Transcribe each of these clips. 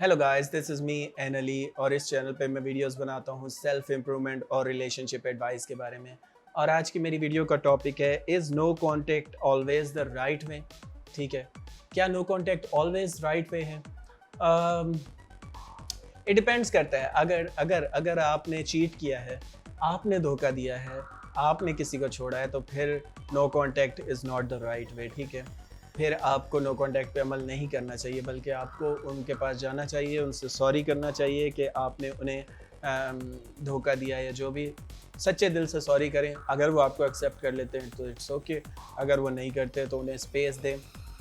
Hello guys, this is me aainali और इस channel पे मैं वीडियोस बनाता हूँ सेल्फ इम्प्रूवमेंट और रिलेशनशिप एडवाइस के बारे में। और आज की मेरी वीडियो का टॉपिक है, is no contact always the right way. ठीक है, क्या no contact always right way है? इट डिपेंड्स करता है। अगर अगर अगर आपने चीट किया है, आपने धोखा दिया है, आपने किसी को छोड़ा है, तो फिर no contact is not the right way. ठीक है, फिर आपको नो कॉन्टैक्ट पे अमल नहीं करना चाहिए, बल्कि आपको उनके पास जाना चाहिए, उनसे सॉरी करना चाहिए कि आपने उन्हें धोखा दिया या जो भी। सच्चे दिल से सॉरी करें। अगर वो आपको एक्सेप्ट कर लेते हैं तो इट्स ओके, अगर वो नहीं करते तो उन्हें स्पेस दें।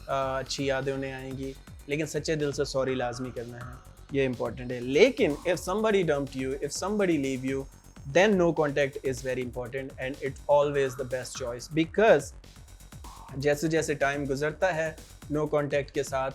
अच्छी यादें उन्हें आएंगी, लेकिन सच्चे दिल से सॉरी लाजमी करना है, ये इंपॉर्टेंट है। लेकिन if somebody dumped you, if somebody leave you, then no contact is very important and it's always the best choice. Because जैसे जैसे टाइम गुजरता है नो कांटेक्ट के साथ,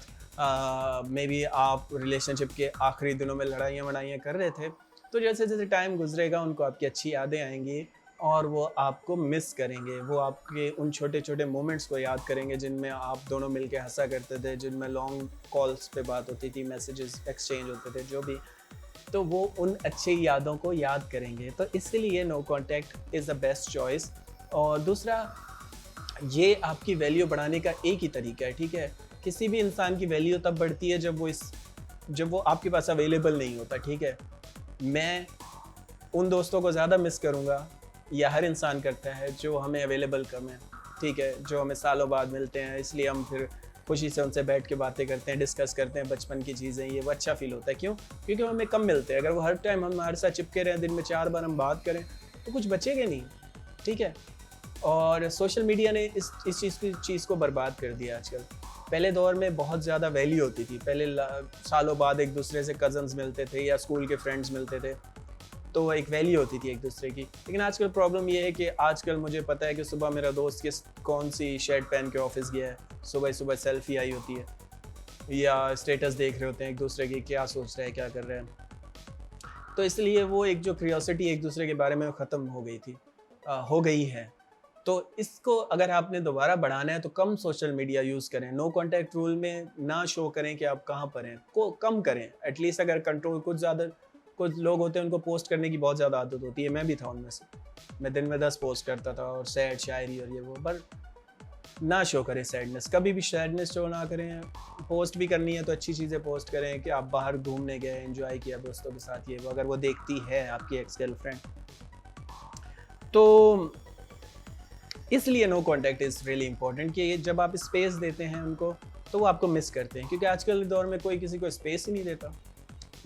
मे बी आप रिलेशनशिप के आखिरी दिनों में लड़ाइयाँ वड़ाइयाँ कर रहे थे, तो जैसे जैसे टाइम गुजरेगा उनको आपकी अच्छी यादें आएंगी और वो आपको मिस करेंगे। वो आपके उन छोटे छोटे मोमेंट्स को याद करेंगे जिनमें आप दोनों मिलके हंसा करते थे, जिनमें लॉन्ग कॉल्स पे बात होती थी, मैसेजेस एक्सचेंज होते थे, जो भी। तो वो उन अच्छी यादों को याद करेंगे, तो इसलिए no contact is the best choice. और दूसरा, ये आपकी वैल्यू बढ़ाने का एक ही तरीका है। ठीक है, किसी भी इंसान की वैल्यू तब बढ़ती है जब वो आपके पास अवेलेबल नहीं होता। ठीक है, मैं उन दोस्तों को ज़्यादा मिस करूँगा, या हर इंसान करता है, जो हमें अवेलेबल कम है। ठीक है, जो हमें सालों बाद मिलते हैं, इसलिए हम फिर खुशी से उनसे बैठ के बातें करते हैं, डिस्कस करते हैं बचपन की चीज़ें, ये वो अच्छा फील होता है। क्यों? क्योंकि वो हमें कम मिलते हैं। अगर वो हर टाइम हमारे साथ चिपके रहें, दिन में 4 बार हम बात करें, तो कुछ बचेगा नहीं। ठीक है, और सोशल मीडिया ने इस चीज़ को बर्बाद कर दिया आजकल। पहले दौर में बहुत ज़्यादा वैल्यू होती थी। पहले सालों बाद एक दूसरे से कज़न्स मिलते थे या स्कूल के फ्रेंड्स मिलते थे, तो एक वैल्यू होती थी एक दूसरे की। लेकिन आजकल प्रॉब्लम ये है कि आजकल मुझे पता है कि सुबह मेरा दोस्त कौन सी शर्ट पहन के ऑफिस गया है, सुबह सुबह सेल्फी आई होती है, या स्टेटस देख रहे होते हैं एक दूसरे की, क्या सोच रहे हैं, क्या कर रहे हैं। तो इसलिए वो एक जो क्यूरियोसिटी एक दूसरे के बारे में ख़त्म हो गई थी, हो गई है। तो इसको अगर आपने दोबारा बढ़ाना है तो कम सोशल मीडिया यूज़ करें। नो कॉन्टैक्ट रूल में ना शो करें कि आप कहाँ पर हैं, को कम करें। एटलीस्ट अगर कंट्रोल, कुछ लोग होते हैं उनको पोस्ट करने की बहुत ज़्यादा आदत होती है, मैं भी था उनमें से। मैं दिन में 10 पोस्ट करता था और सैड शायरी और ये वो, पर ना शो करें सैडनेस, कभी भी सैडनेस शो ना करें। पोस्ट भी करनी है तो अच्छी चीज़ें पोस्ट करें कि आप बाहर घूमने गए, एंजॉय किया दोस्तों के साथ, ये वो। अगर वो देखती है आपकी एक्स गर्लफ्रेंड, तो इसलिए no contact is really important कि जब आप स्पेस देते हैं उनको, तो वो आपको मिस करते हैं। क्योंकि आजकल के दौर में कोई किसी को स्पेस ही नहीं देता।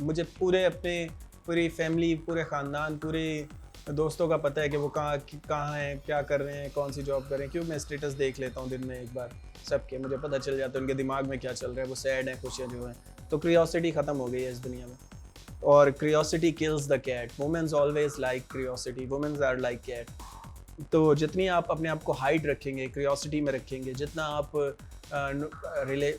मुझे पूरी फैमिली, पूरे ख़ानदान, पूरे दोस्तों का पता है कि वो कहाँ हैं, क्या कर रहे हैं, कौन सी जॉब कर रहे हैं। क्यों? मैं स्टेटस देख लेता हूँ दिन में एक बार सबके, मुझे पता चल जाता है उनके दिमाग में क्या चल रहा है, वो सैड हैं, खुश हैं, जो हैं। तो क्यूरियोसिटी ख़त्म हो गई है इस दुनिया में, और curiosity kills the cat. Womens always like curiosity, womens are like cat. तो जितनी आप अपने आप को हाइड रखेंगे, क्यूरियोसिटी में रखेंगे, जितना आप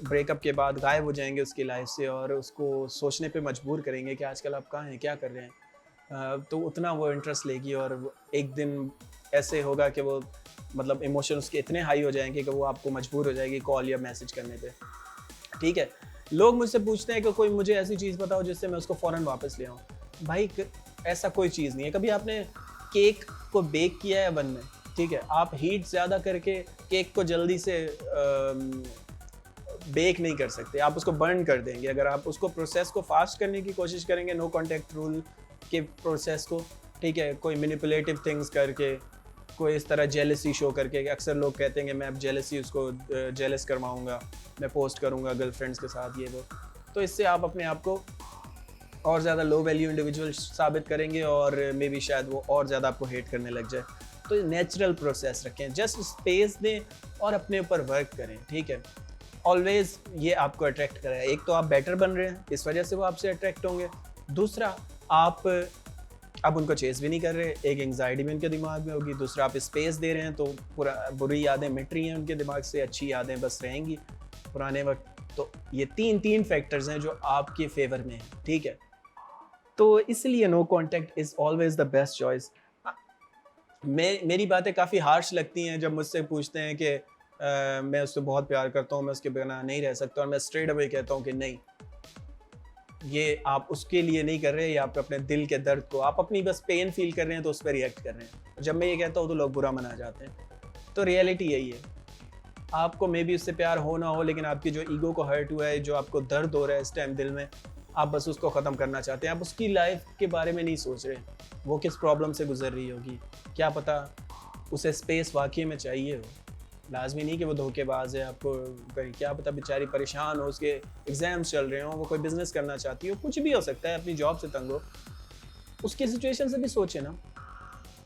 ब्रेकअप के बाद गायब हो जाएंगे उसकी लाइफ से और उसको सोचने पे मजबूर करेंगे कि आजकल आप कहाँ हैं, क्या कर रहे हैं, तो उतना वो इंटरेस्ट लेगी। और एक दिन ऐसे होगा कि वो, मतलब इमोशन उसके इतने हाई हो जाएंगे कि वो आपको मजबूर हो जाएगी कॉल या मैसेज करने पे। ठीक है, लोग मुझसे पूछते हैं कि कोई मुझे ऐसी चीज़ बताओ जिससे मैं उसको फ़ौरन वापस ले आऊँ। भाई ऐसा कोई चीज़ नहीं है। कभी आपने केक को बेक किया है ओवन में? ठीक है, आप हीट ज़्यादा करके केक को जल्दी से बेक नहीं कर सकते, आप उसको बर्न कर देंगे। अगर आप उसको प्रोसेस को फास्ट करने की कोशिश करेंगे, नो कॉन्टैक्ट रूल के प्रोसेस को, ठीक है, कोई मैनिपुलेटिव थिंग्स करके, कोई इस तरह जेलसी शो करके। अक्सर लोग कहते हैं कि मैं अब जेलसी उसको जेलस करवाऊँगा, मैं पोस्ट करूँगा गर्लफ्रेंड्स के साथ, ये वो। तो इससे आप अपने आप को और ज़्यादा लो वैल्यू इंडिविजुअल साबित करेंगे और मे बी शायद वो और ज़्यादा आपको हेट करने लग जाए। तो नेचुरल प्रोसेस रखें, जस्ट स्पेस दें और अपने ऊपर वर्क करें। ठीक है, ऑलवेज ये आपको अट्रैक्ट करेगा। एक तो आप बेटर बन रहे हैं, इस वजह से वो आपसे अट्रैक्ट होंगे। दूसरा, आप अब उनको चेस भी नहीं कर रहे, एक एंग्जाइटी भी उनके दिमाग में होगी। दूसरा, आप स्पेस दे रहे हैं तो पूरा बुरी यादें मिट रही हैं उनके दिमाग से, अच्छी यादें बस रहेंगी पुराने वक्त। तो ये तीन फैक्टर्स हैं जो आपके फेवर में हैं। ठीक है, तो इसलिए no contact is always the best choice. मेरी बातें काफ़ी हार्श लगती हैं जब मुझसे पूछते हैं कि मैं उससे बहुत प्यार करता हूँ, मैं उसके बिना नहीं रह सकता, और मैं स्ट्रेट अवे कहता हूँ कि नहीं, ये आप उसके लिए नहीं कर रहे, ये आप अपने दिल के दर्द को, आप अपनी बस पेन फील कर रहे हैं तो उस पर रिएक्ट कर रहे हैं। जब मैं ये कहता हूँ तो लोग बुरा मना जाते हैं। तो रियलिटी यही है, आपको मे बी उससे प्यार हो ना हो, लेकिन आपकी जो ईगो को हर्ट हुआ है, जो आपको दर्द हो रहा है इस टाइम दिल में, आप बस उसको ख़त्म करना चाहते हैं। आप उसकी लाइफ के बारे में नहीं सोच रहे, वो किस प्रॉब्लम से गुजर रही होगी, क्या पता उसे स्पेस वाकई में चाहिए हो। लाजमी नहीं कि वो धोखेबाज है, आपको क्या पता बेचारी परेशान हो, उसके एग्जाम्स चल रहे हो, वो कोई बिजनेस करना चाहती हो, कुछ भी हो सकता है, अपनी जॉब से तंग हो, उसकी सिचुएशन से भी सोचे ना,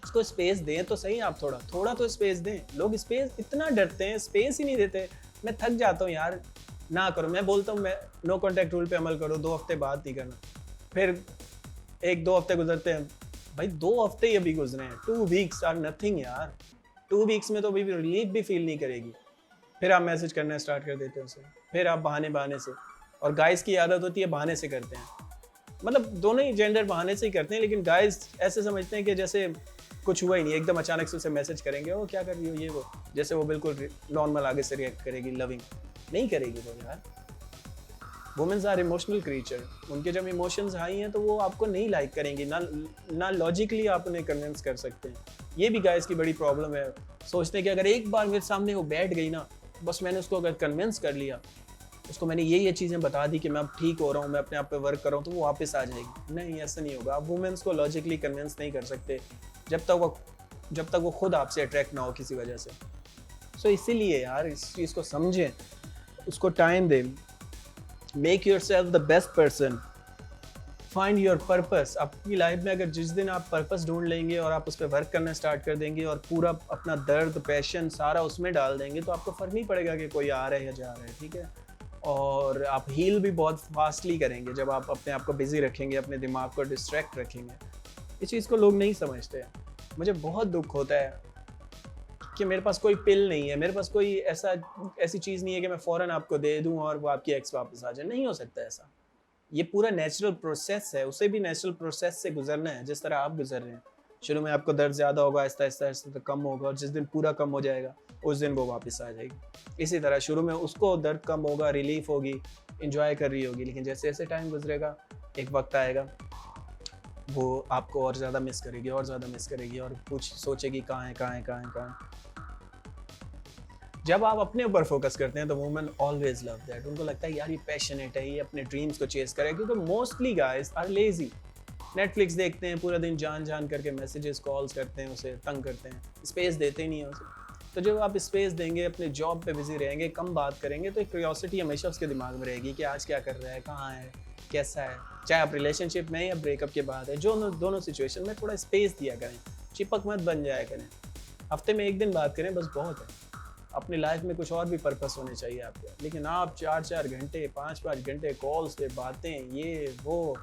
उसको स्पेस दें तो सही। आप थोड़ा थोड़ा तो स्पेस दें। लोग स्पेस इतना डरते हैं, स्पेस ही नहीं देते। मैं थक जाता हूँ यार, ना करो। मैं बोलता हूँ मैं नो कॉन्टैक्ट रूल पे अमल करो, 2 हफ्ते बात नहीं करना, फिर 1-2 हफ्ते गुजरते हैं, भाई 2 हफ्ते ही अभी गुजरे हैं, 2 वीक्स आर नथिंग यार। 2 वीक्स में तो अभी भी रिलीफ भी फील नहीं करेगी, फिर आप मैसेज करना स्टार्ट कर देते हो उसे, फिर आप बहाने बहाने से। और गाइस की आदत होती है बहाने से करते हैं, मतलब दोनों ही जेंडर बहाने से ही करते हैं, लेकिन गाइस ऐसे समझते हैं कि जैसे कुछ हुआ ही नहीं, एकदम अचानक से उसे मैसेज करेंगे, वो क्या कर रही हो, ये वो, जैसे वो बिल्कुल नॉर्मल आगे से रिएक्ट करेगी, लविंग नहीं करेगी वो यार। वुमेन्स आर इमोशनल क्रीचर, उनके जब इमोशंस हाई हैं तो वो आपको नहीं लाइक करेंगी, ना लॉजिकली आप उन्हें कन्विंस कर सकते हैं। ये भी गाइस की बड़ी प्रॉब्लम है, सोचते हैं कि अगर एक बार मेरे सामने वो बैठ गई ना, बस मैंने उसको अगर कन्विंस कर लिया, उसको मैंने ये चीज़ें बता दी कि मैं अब ठीक हो रहा हूँ, मैं अपने आप पे वर्क कर रहा हूँ, तो वो वापस आ जाएगी। नहीं, ऐसा नहीं होगा। आप वुमेन्स को लॉजिकली कन्विंस नहीं कर सकते जब तक वो खुद आपसे अट्रैक्ट ना हो किसी वजह से। सो इसीलिए यार इस चीज़ को समझें, उसको टाइम दें, make your self the best person, find your purpose. अपनी लाइफ में अगर जिस दिन आप पर्पस ढूंढ लेंगे और आप उस पर वर्क करना स्टार्ट कर देंगे और पूरा अपना दर्द, पैशन सारा उसमें डाल देंगे, तो आपको फ़र्क नहीं पड़ेगा कि कोई आ रहा है या जा रहा है, ठीक है। और आप हील भी बहुत फास्टली करेंगे जब आप अपने आप को बिजी रखेंगे, अपने दिमाग को डिस्ट्रैक्ट रखेंगे। इस चीज़ को लोग नहीं समझते। मुझे बहुत दुख होता है कि मेरे पास कोई पिल नहीं है, मेरे पास कोई ऐसी चीज़ नहीं है कि मैं फ़ौरन आपको दे दूं और वो आपकी एक्स वापस आ जाए। नहीं हो सकता ऐसा। ये पूरा नेचुरल प्रोसेस है, उसे भी नेचुरल प्रोसेस से गुजरना है जिस तरह आप गुजर रहे हैं। शुरू में आपको दर्द ज़्यादा होगा, आहिस्ता आहिस्ता कम होगा, और जिस दिन पूरा कम हो जाएगा उस दिन वो वापस आ जाएगी। इसी तरह शुरू में उसको दर्द कम होगा, रिलीफ होगी, इंजॉय कर रही होगी, लेकिन जैसे जैसे टाइम गुजरेगा एक वक्त आएगा वो आपको और ज़्यादा मिस करेगी, और ज़्यादा मिस करेगी, और कुछ सोचेगी कहाँ है, कहाँ है, कहाँ है, कहाँ है। जब आप अपने ऊपर फोकस करते हैं तो वुमेन ऑलवेज लव दैट। उनको लगता है यार ये पैशनेट है, ये अपने ड्रीम्स को चेस करे, क्योंकि mostly guys are lazy. Netflix देखते हैं पूरा दिन, जान करके मैसेजेस कॉल्स करते हैं, उसे तंग करते हैं, स्पेस देते ही नहीं है उसे। तो जब आप स्पेस देंगे, अपने जॉब पे बिजी रहेंगे, कम बात करेंगे, तो एक क्यूरियोसिटी हमेशा उसके दिमाग में रहेगी कि आज क्या कर रहा है, कहाँ है, कैसा है। चाहे आप रिलेशनशिप में या ब्रेकअप के बाद है, जो दोनों सिचुएशन में थोड़ा स्पेस दिया करें, चिपक मत बन जाया करें। हफ्ते में 1 दिन बात करें, बस बहुत है। अपनी लाइफ में कुछ और भी पर्पस होने चाहिए आपके, लेकिन आप 4-4 घंटे 5-5 घंटे कॉल्स पे बातें, ये वो,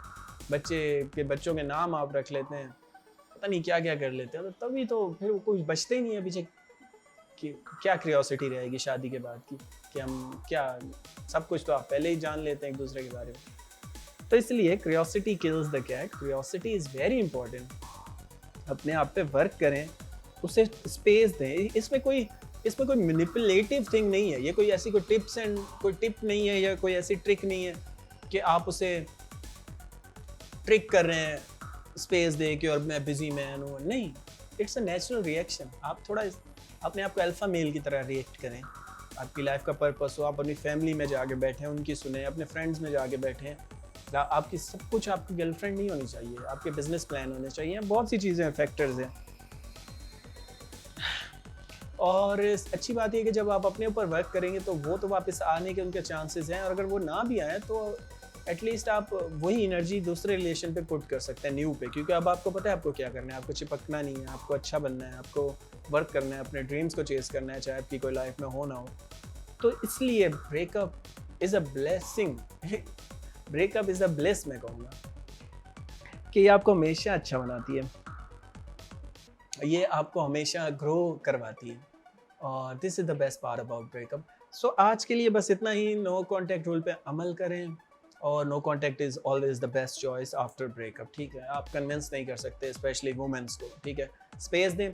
बच्चों के नाम आप रख लेते हैं, पता नहीं क्या क्या कर लेते हैं। तो तभी तो फिर कुछ बचते ही नहीं है पीछे कि क्या क्यूरियोसिटी रहेगी शादी के बाद की, कि हम क्या, सब कुछ तो आप पहले ही जान लेते हैं एक दूसरे के बारे में। तो इसलिए curiosity kills the cat. Curiosity is very important. अपने आप पे वर्क करें, उसे स्पेस दें। इसमें कोई मैनिपुलेटिव थिंग नहीं है, ये कोई ऐसी कोई टिप नहीं है, या कोई ऐसी ट्रिक नहीं है कि आप उसे ट्रिक कर रहे हैं स्पेस दे के और मैं बिजी मैन हूँ। नहीं, इट्स अ नेचुरल रिएक्शन। आप थोड़ा अपने आप को अल्फा मेल की तरह रिएक्ट करें। आपकी लाइफ का पर्पस हो, आप अपनी फैमिली में जाके बैठें, उनकी सुने, अपने फ्रेंड्स में जाके बैठें। आपकी सब कुछ, आपकी गर्लफ्रेंड नहीं होनी चाहिए, आपके बिजनेस प्लान होने चाहिए, बहुत सी चीज़ें फैक्टर्स हैं। और अच्छी बात यह कि जब आप अपने ऊपर वर्क करेंगे तो वो तो वापस आने के उनके चांसेस हैं, और अगर वो ना भी आए तो एटलीस्ट आप वही एनर्जी दूसरे रिलेशन पे पुट कर सकते हैं, न्यू पे, क्योंकि अब आपको पता है आपको क्या करना है। आपको चिपकना नहीं है, आपको अच्छा बनना है, आपको वर्क करना है, अपने ड्रीम्स को चेस करना है, चाहे आपकी कोई लाइफ में हो ना हो। तो इसलिए breakup is a blessing. Breakup is a bless, मैं कहूँगा कि ये आपको हमेशा अच्छा बनाती है, ये आपको हमेशा ग्रो करवाती है, और this is the best part about breakup. So आज के लिए बस इतना ही। नो कॉन्टैक्ट रूल पे अमल करें, और no contact is always the best choice after breakup, ठीक है। आप कन्विंस नहीं कर सकते स्पेशली वुमेन्स को, ठीक है। स्पेस दें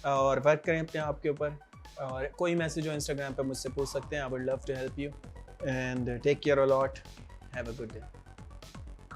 और वर्क करें अपने आप के ऊपर। और कोई मैसेज हो इंस्टाग्राम पे मुझसे पूछ सकते हैं। I would love to help you, and take care a lot, have a good day.